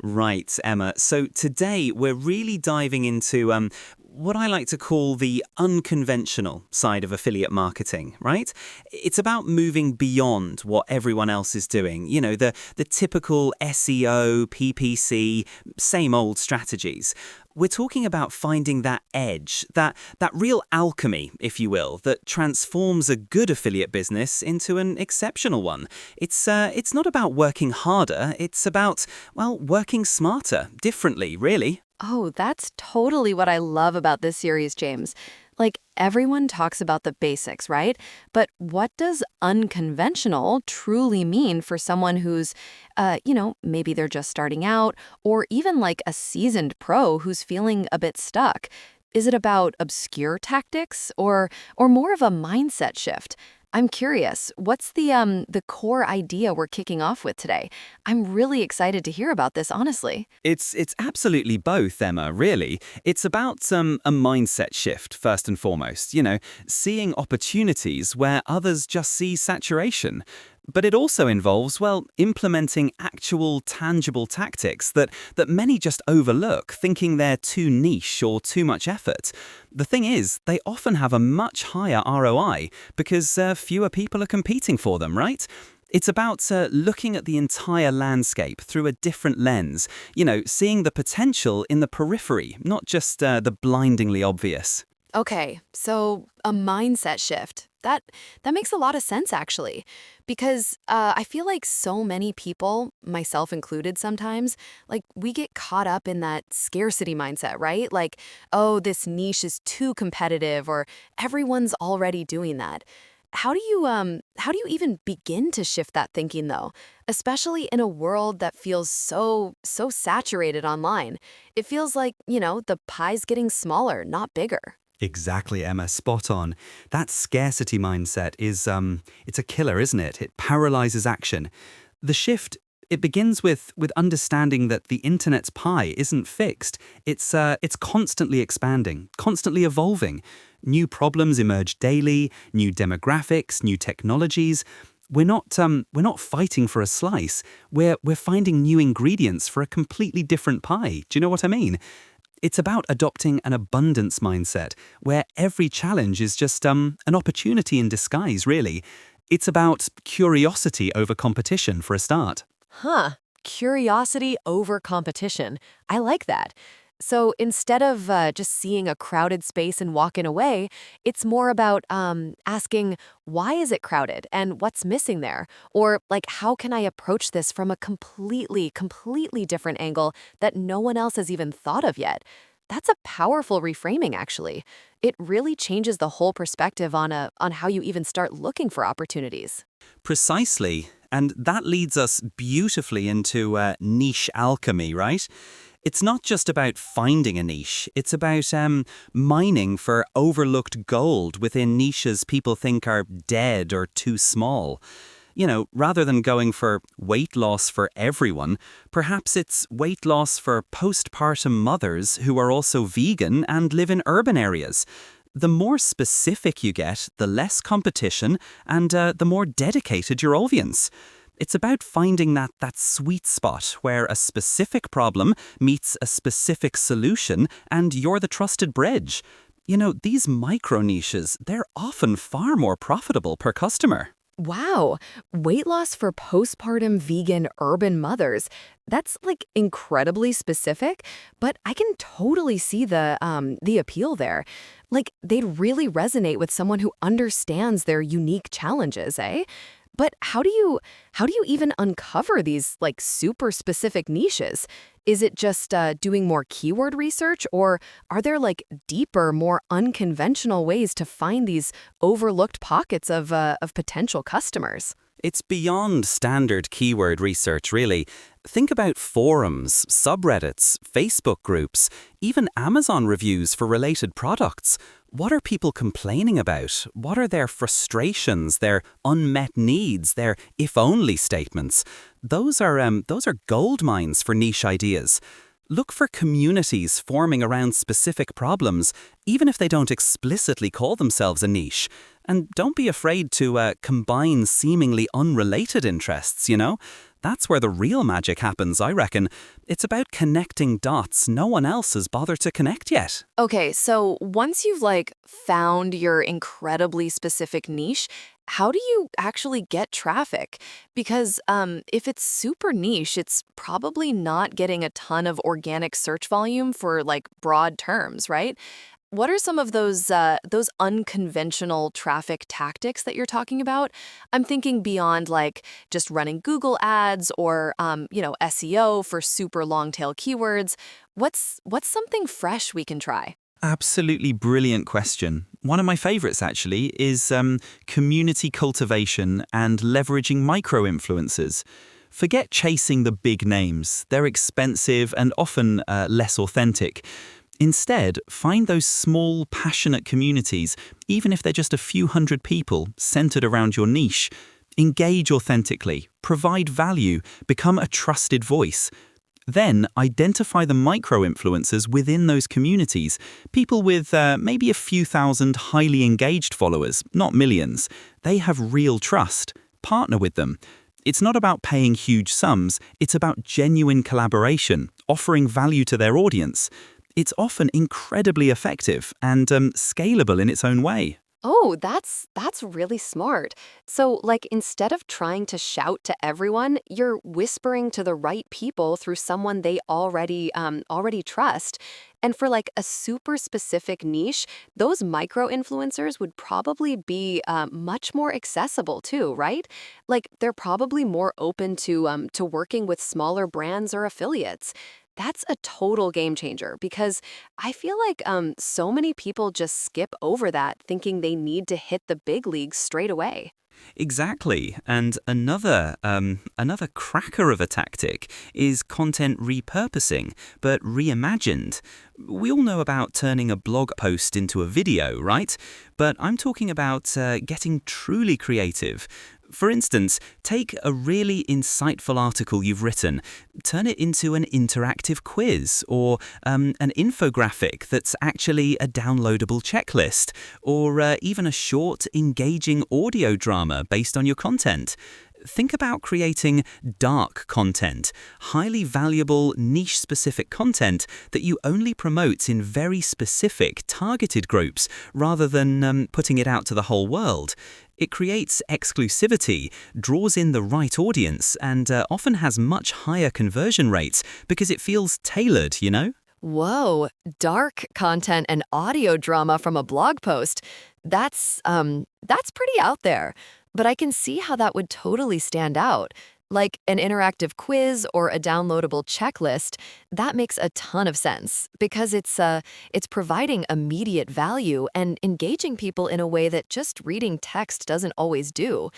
Right, Emma. So today we're really diving into what I like to call the unconventional side of affiliate marketing, right? It's about moving beyond what everyone else is doing. You know, the typical SEO, PPC, same old strategies. We're talking about finding that edge, that real alchemy, if you will, that transforms a good affiliate business into an exceptional one. It's not about working harder, it's about, well, working smarter, differently, really. Oh, that's totally what I love about this series, James. Like, everyone talks about the basics, right? But what does unconventional truly mean for someone who's, maybe they're just starting out, or even like a seasoned pro who's feeling a bit stuck? Is it about obscure tactics or more of a mindset shift? I'm curious, what's the core idea we're kicking off with today? I'm really excited to hear about this, honestly. It's absolutely both, Emma, really. It's about a mindset shift, first and foremost, seeing opportunities where others just see saturation. But it also involves, well, implementing actual tangible tactics that many just overlook, thinking they're too niche or too much effort. The thing is, they often have a much higher ROI because fewer people are competing for them, right? It's about looking at the entire landscape through a different lens, seeing the potential in the periphery, not just the blindingly obvious. Okay, so a mindset shift. That makes a lot of sense actually, because I feel like so many people, myself included sometimes, like we get caught up in that scarcity mindset, right? Like, oh, this niche is too competitive, or everyone's already doing that. How do you even begin to shift that thinking though, especially in a world that feels so saturated online? It feels like, the pie's getting smaller, not bigger. Exactly, Emma. Spot on. That scarcity mindset it's a killer, isn't it? It paralyzes action. The shift, it begins with understanding that the internet's pie isn't fixed. It's constantly expanding, constantly evolving. New problems emerge daily, new demographics, new technologies. We're not fighting for a slice. We're finding new ingredients for a completely different pie. Do you know what I mean? It's about adopting an abundance mindset, where every challenge is just an opportunity in disguise, really. It's about curiosity over competition for a start. Huh. Curiosity over competition. I like that. So instead of just seeing a crowded space and walking away, it's more about asking, why is it crowded and what's missing there? Or like, how can I approach this from a completely different angle that no one else has even thought of yet? That's a powerful reframing, actually. It really changes the whole perspective on how you even start looking for opportunities. Precisely. And that leads us beautifully into niche alchemy, right? It's not just about finding a niche, it's about mining for overlooked gold within niches people think are dead or too small. Rather than going for weight loss for everyone, perhaps it's weight loss for postpartum mothers who are also vegan and live in urban areas. The more specific you get, the less competition and the more dedicated your audience. It's about finding that sweet spot where a specific problem meets a specific solution and you're the trusted bridge. These micro niches, they're often far more profitable per customer. Wow, weight loss for postpartum vegan urban mothers. That's like incredibly specific, but I can totally see the appeal there. Like they'd really resonate with someone who understands their unique challenges, eh? But how do you even uncover these like super specific niches? Is it just doing more keyword research, or are there like deeper, more unconventional ways to find these overlooked pockets of potential customers? It's beyond standard keyword research, really. Think about forums, subreddits, Facebook groups, even Amazon reviews for related products. What are people complaining about? What are their frustrations, their unmet needs, their if-only statements? Those are gold mines for niche ideas. Look for communities forming around specific problems, even if they don't explicitly call themselves a niche. And don't be afraid to combine seemingly unrelated interests, That's where the real magic happens, I reckon. It's about connecting dots no one else has bothered to connect yet. Okay, so once you've found your incredibly specific niche, how do you actually get traffic? Because if it's super niche, it's probably not getting a ton of organic search volume for broad terms, right? What are some of those unconventional traffic tactics that you're talking about? I'm thinking beyond just running Google ads or SEO for super long tail keywords. What's something fresh we can try? Absolutely brilliant question. One of my favorites, actually, is community cultivation and leveraging micro-influencers. Forget chasing the big names. They're expensive and often less authentic. Instead, find those small, passionate communities, even if they're just a few hundred people centered around your niche. Engage authentically, provide value, become a trusted voice. Then identify the micro-influencers within those communities, people with maybe a few thousand highly engaged followers, not millions. They have real trust. Partner with them. It's not about paying huge sums, it's about genuine collaboration, offering value to their audience. It's often incredibly effective and scalable in its own way. Oh, that's really smart. So, instead of trying to shout to everyone, you're whispering to the right people through someone they already trust. And for a super specific niche, those micro influencers would probably be much more accessible too, right? They're probably more open to working with smaller brands or affiliates. That's a total game changer because I feel so many people just skip over that thinking they need to hit the big leagues straight away. Exactly. And another cracker of a tactic is content repurposing, but reimagined. We all know about turning a blog post into a video, right? But I'm talking about getting truly creative. For instance, take a really insightful article you've written, turn it into an interactive quiz or an infographic that's actually a downloadable checklist, or even a short, engaging audio drama based on your content. Think about creating dark content, highly valuable, niche-specific content that you only promote in very specific, targeted groups, rather than putting it out to the whole world. It creates exclusivity, draws in the right audience, and often has much higher conversion rates because it feels tailored, you know? Whoa, dark content and audio drama from a blog post. That's pretty out there. But I can see how that would totally stand out. Like an interactive quiz or a downloadable checklist, that makes a ton of sense because it's providing immediate value and engaging people in a way that just reading text doesn't always do.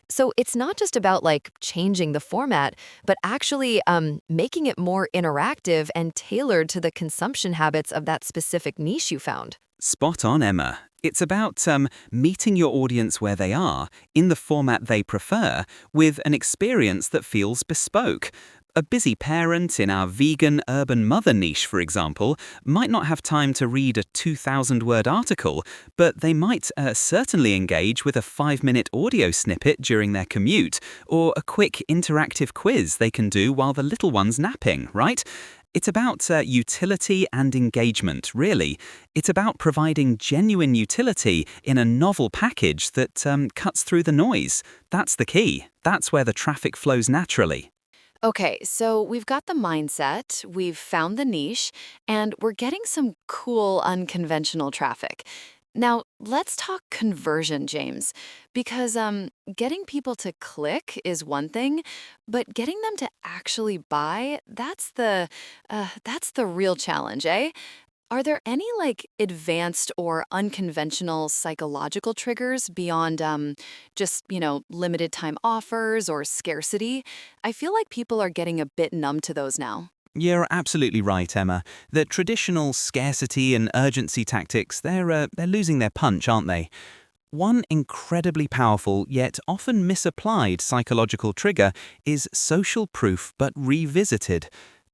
So it's not just about changing the format, but actually making it more interactive and tailored to the consumption habits of that specific niche you found. Spot on, Emma. It's about meeting your audience where they are, in the format they prefer, with an experience that feels bespoke. A busy parent in our vegan urban mother niche, for example, might not have time to read a 2,000-word article, but they might certainly engage with a 5-minute audio snippet during their commute, or a quick interactive quiz they can do while the little one's napping, right? It's about utility and engagement, really. It's about providing genuine utility in a novel package that cuts through the noise. That's the key. That's where the traffic flows naturally. Okay, so we've got the mindset, we've found the niche, and we're getting some cool unconventional traffic. Now, let's talk conversion, James, because getting people to click is one thing, but getting them to actually buy, that's the real challenge, eh? Are there any advanced or unconventional psychological triggers beyond just, limited time offers or scarcity? I feel like people are getting a bit numb to those now. You're absolutely right, Emma. The traditional scarcity and urgency tactics, they're losing their punch, aren't they? One incredibly powerful yet often misapplied psychological trigger is social proof but revisited.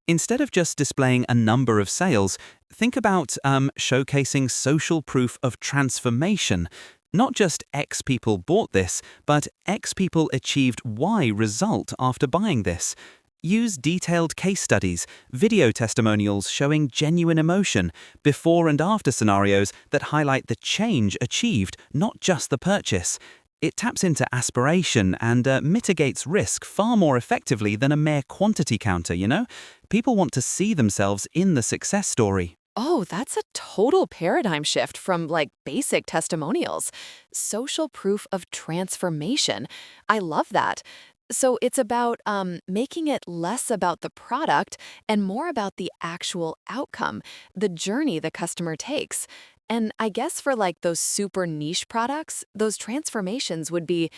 Instead of just displaying a number of sales, think about showcasing social proof of transformation. Not just X people bought this, but X people achieved Y result after buying this. Use detailed case studies, video testimonials showing genuine emotion, before and after scenarios that highlight the change achieved, not just the purchase. It taps into aspiration and mitigates risk far more effectively than a mere quantity counter, you know? People want to see themselves in the success story. Oh, that's a total paradigm shift from like basic testimonials. Social proof of transformation. I love that. So it's about making it less about the product and more about the actual outcome, the journey the customer takes. And I guess for like those super niche products, those transformations would be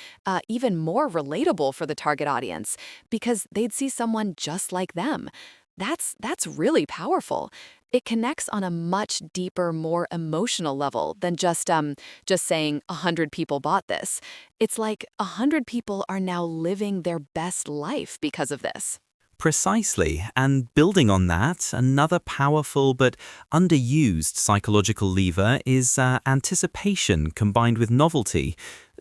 even more relatable for the target audience because they'd see someone just like them. That's really powerful. It connects on a much deeper, more emotional level than just saying 100 people bought this. It's like 100 people are now living their best life because of this. Precisely, and building on that, another powerful but underused psychological lever is anticipation combined with novelty.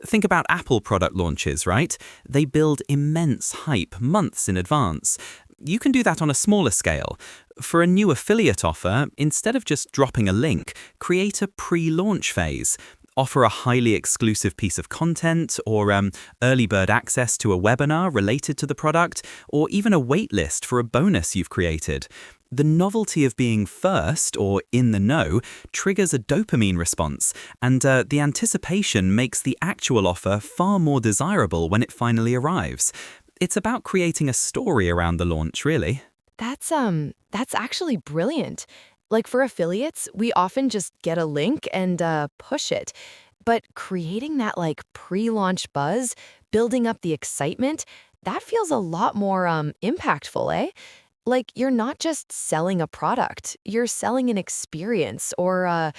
Think about Apple product launches, right? They build immense hype months in advance. You can do that on a smaller scale. For a new affiliate offer, instead of just dropping a link, create a pre-launch phase. Offer a highly exclusive piece of content or early bird access to a webinar related to the product, or even a waitlist for a bonus you've created. The novelty of being first or in the know triggers a dopamine response, and the anticipation makes the actual offer far more desirable when it finally arrives. It's about creating a story around the launch, really. That's actually brilliant. Like for affiliates, we often just get a link and push it. But creating that like pre-launch buzz, building up the excitement, that feels a lot more impactful, eh? Like you're not just selling a product, you're selling an experience or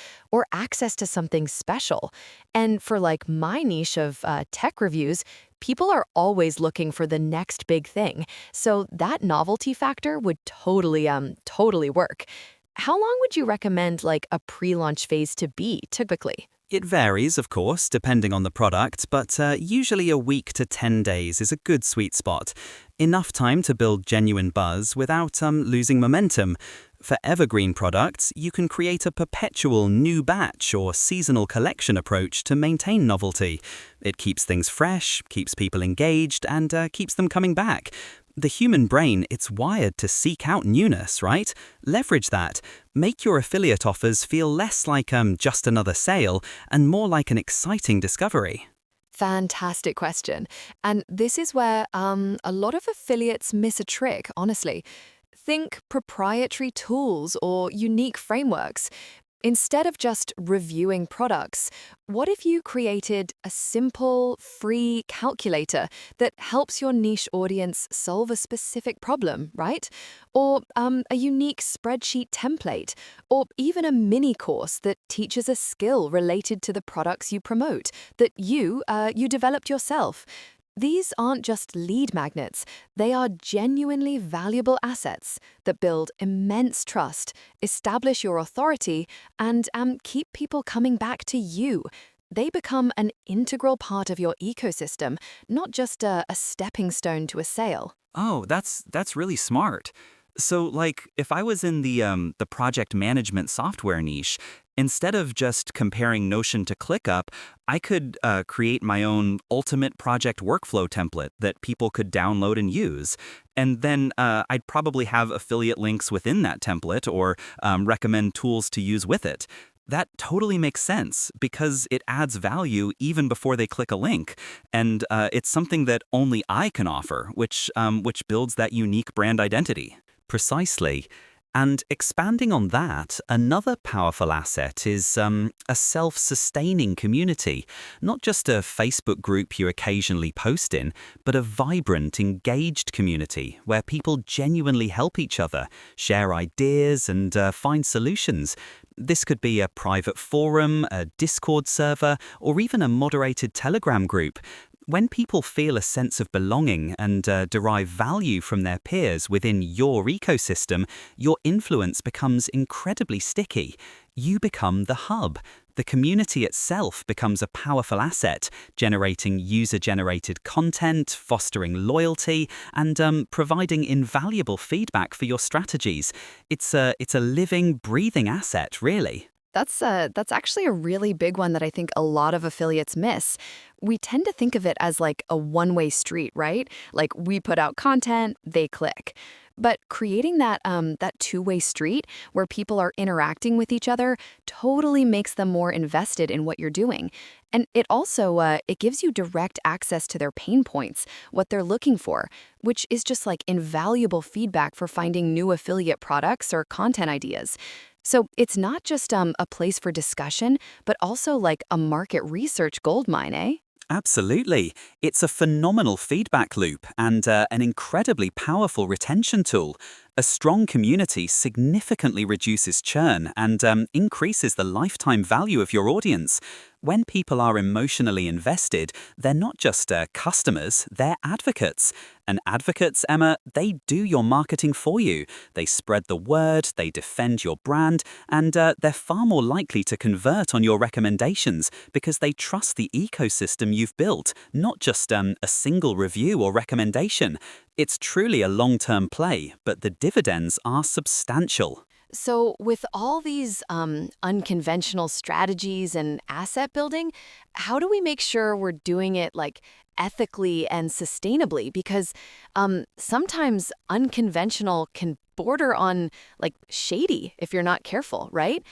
access to something special. And for like my niche of tech reviews, people are always looking for the next big thing. So that novelty factor would totally work. How long would you recommend like a pre-launch phase to be typically? It varies, of course, depending on the product, but usually a week to 10 days is a good sweet spot. Enough time to build genuine buzz without losing momentum. For evergreen products, you can create a perpetual new batch or seasonal collection approach to maintain novelty. It keeps things fresh, keeps people engaged, and keeps them coming back. The human brain, it's wired to seek out newness, right? Leverage that. Make your affiliate offers feel less like just another sale and more like an exciting discovery. Fantastic question. And this is where a lot of affiliates miss a trick, honestly. Think proprietary tools or unique frameworks. Instead of just reviewing products, what if you created a simple, free calculator that helps your niche audience solve a specific problem, right? Or a unique spreadsheet template, or even a mini course that teaches a skill related to the products you promote that you developed yourself. These aren't just lead magnets, they are genuinely valuable assets that build immense trust, establish your authority, and keep people coming back to you. They become an integral part of your ecosystem, not just a stepping stone to a sale. Oh, that's really smart. So, like, if I was in the project management software niche, instead of just comparing Notion to ClickUp, I could create my own ultimate project workflow template that people could download and use. And then I'd probably have affiliate links within that template or recommend tools to use with it. That totally makes sense because it adds value even before they click a link. And it's something that only I can offer, which builds that unique brand identity. Precisely. And expanding on that, another powerful asset is a self-sustaining community. Not just a Facebook group you occasionally post in, but a vibrant, engaged community where people genuinely help each other, share ideas, and find solutions. This could be a private forum, a Discord server, or even a moderated Telegram group. When people feel a sense of belonging and derive value from their peers within your ecosystem, your influence becomes incredibly sticky. You become the hub. The community itself becomes a powerful asset, generating user-generated content, fostering loyalty, and providing invaluable feedback for your strategies. It's a living, breathing asset, really. That's actually a really big one that I think a lot of affiliates miss. We tend to think of it as like a one-way street, right? Like we put out content, they click. But creating that two-way street where people are interacting with each other totally makes them more invested in what you're doing. And it also it gives you direct access to their pain points, what they're looking for, which is just like invaluable feedback for finding new affiliate products or content ideas. So it's not just a place for discussion, but also like a market research goldmine, eh? Absolutely. It's a phenomenal feedback loop and an incredibly powerful retention tool. A strong community significantly reduces churn and increases the lifetime value of your audience. When people are emotionally invested, they're not just customers, they're advocates. And advocates, Emma, they do your marketing for you. They spread the word, they defend your brand, and they're far more likely to convert on your recommendations because they trust the ecosystem you've built, not just a single review or recommendation. It's truly a long-term play, but the dividends are substantial. So, with all these unconventional strategies and asset building, how do we make sure we're doing it like ethically and sustainably? Because sometimes unconventional can border on like shady if you're not careful, right?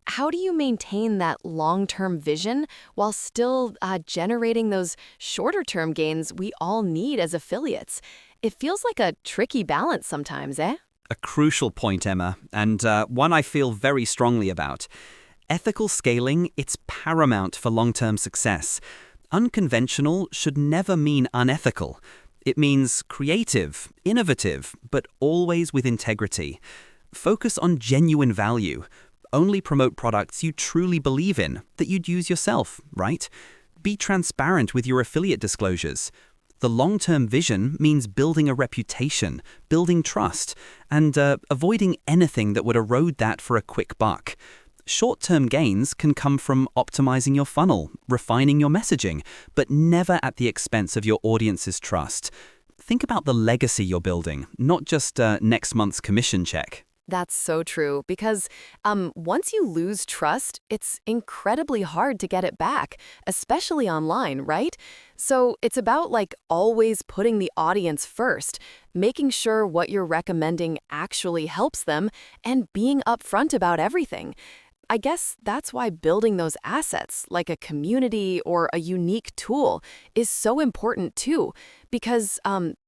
How do you maintain that long-term vision while still generating those shorter-term gains we all need as affiliates? It feels like a tricky balance sometimes, eh? A crucial point, Emma, and one I feel very strongly about. Ethical scaling, it's paramount for long-term success. Unconventional should never mean unethical. It means creative, innovative, but always with integrity. Focus on genuine value. Only promote products you truly believe in, that you'd use yourself, right? Be transparent with your affiliate disclosures. The long-term vision means building a reputation, building trust, and avoiding anything that would erode that for a quick buck. Short-term gains can come from optimizing your funnel, refining your messaging, but never at the expense of your audience's trust. Think about the legacy you're building, not just next month's commission check. That's so true because once you lose trust, it's incredibly hard to get it back, especially online, right? So it's about like always putting the audience first, making sure what you're recommending actually helps them, and being upfront about everything. I guess that's why building those assets, like a community or a unique tool, is so important too, because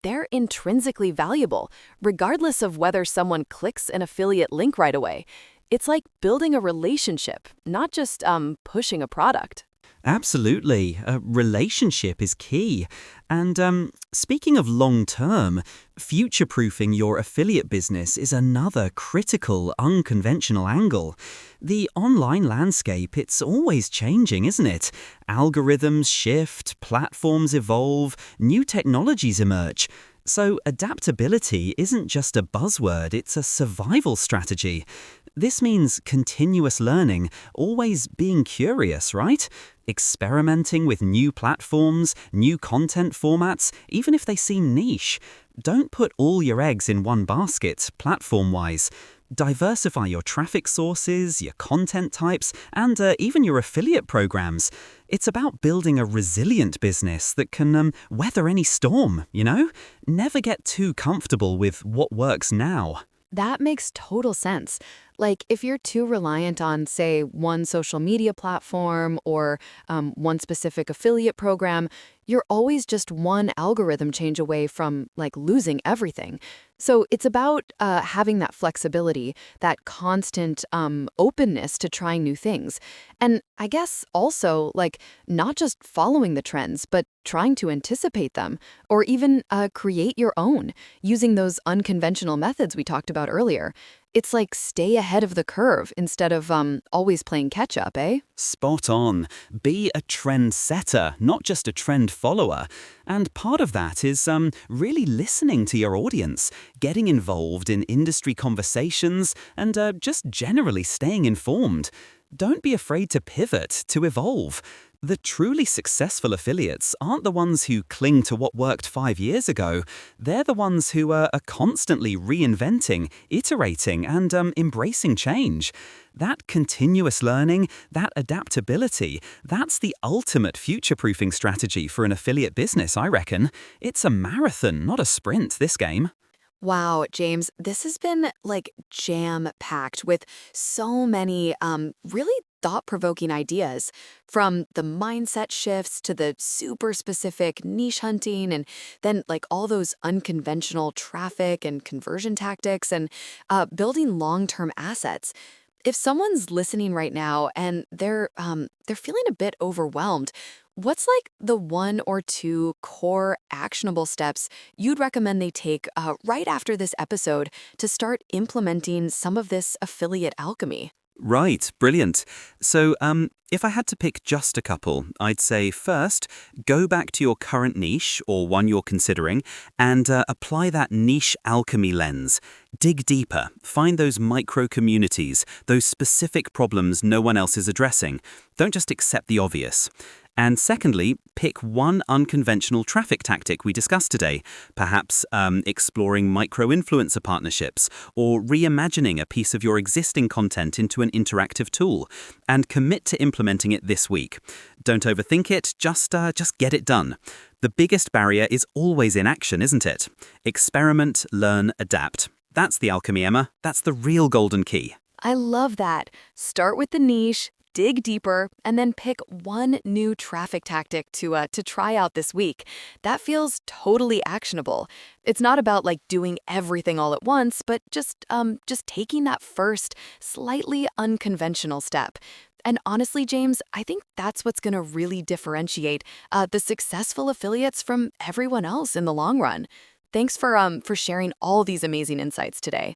they're intrinsically valuable, regardless of whether someone clicks an affiliate link right away. It's like building a relationship, not just pushing a product. Absolutely. A relationship is key. And speaking of long-term, future-proofing your affiliate business is another critical, unconventional angle. The online landscape, it's always changing, isn't it? Algorithms shift, platforms evolve, new technologies emerge. So adaptability isn't just a buzzword, it's a survival strategy. This means continuous learning, always being curious, right? Experimenting with new platforms, new content formats, even if they seem niche. Don't put all your eggs in one basket, platform-wise. Diversify your traffic sources, your content types, and even your affiliate programs. It's about building a resilient business that can weather any storm, you know? Never get too comfortable with what works now. That makes total sense. Like, if you're too reliant on, say, one social media platform or one specific affiliate program, you're always just one algorithm change away from, like, losing everything. So it's about having that flexibility, that constant openness to trying new things. And I guess also, like, not just following the trends, but trying to anticipate them or even create your own, using those unconventional methods we talked about earlier. It's like stay ahead of the curve instead of always playing catch up, eh? Spot on. Be a trend setter, not just a trend follower. And part of that is really listening to your audience, getting involved in industry conversations, and just generally staying informed. Don't be afraid to pivot, to evolve. The truly successful affiliates aren't the ones who cling to what worked 5 years ago. They're the ones who are constantly reinventing, iterating, and embracing change. That continuous learning, that adaptability, that's the ultimate future-proofing strategy for an affiliate business, I reckon. It's a marathon, not a sprint, this game. Wow, James, this has been like jam-packed with so many really thought-provoking ideas, from the mindset shifts to the super specific niche hunting, and then like all those unconventional traffic and conversion tactics, and building long-term assets. If someone's listening right now and they're feeling a bit overwhelmed, what's like the one or two core actionable steps you'd recommend they take right after this episode to start implementing some of this affiliate alchemy? Right, brilliant. So, if I had to pick just a couple, I'd say first, go back to your current niche or one you're considering and apply that niche alchemy lens. Dig deeper, find those micro communities, those specific problems no one else is addressing. Don't just accept the obvious. And secondly, pick one unconventional traffic tactic we discussed today, perhaps exploring micro-influencer partnerships or reimagining a piece of your existing content into an interactive tool, and commit to implementing it this week. Don't overthink it, just get it done. The biggest barrier is always inaction, isn't it? Experiment, learn, adapt. That's the alchemy, Emma. That's the real golden key. I love that. Start with the niche, dig deeper, and then pick one new traffic tactic to try out this week. That feels totally actionable. It's not about like doing everything all at once, but just taking that first, slightly unconventional step. And honestly, James, I think that's what's going to really differentiate the successful affiliates from everyone else in the long run. Thanks for sharing all these amazing insights today.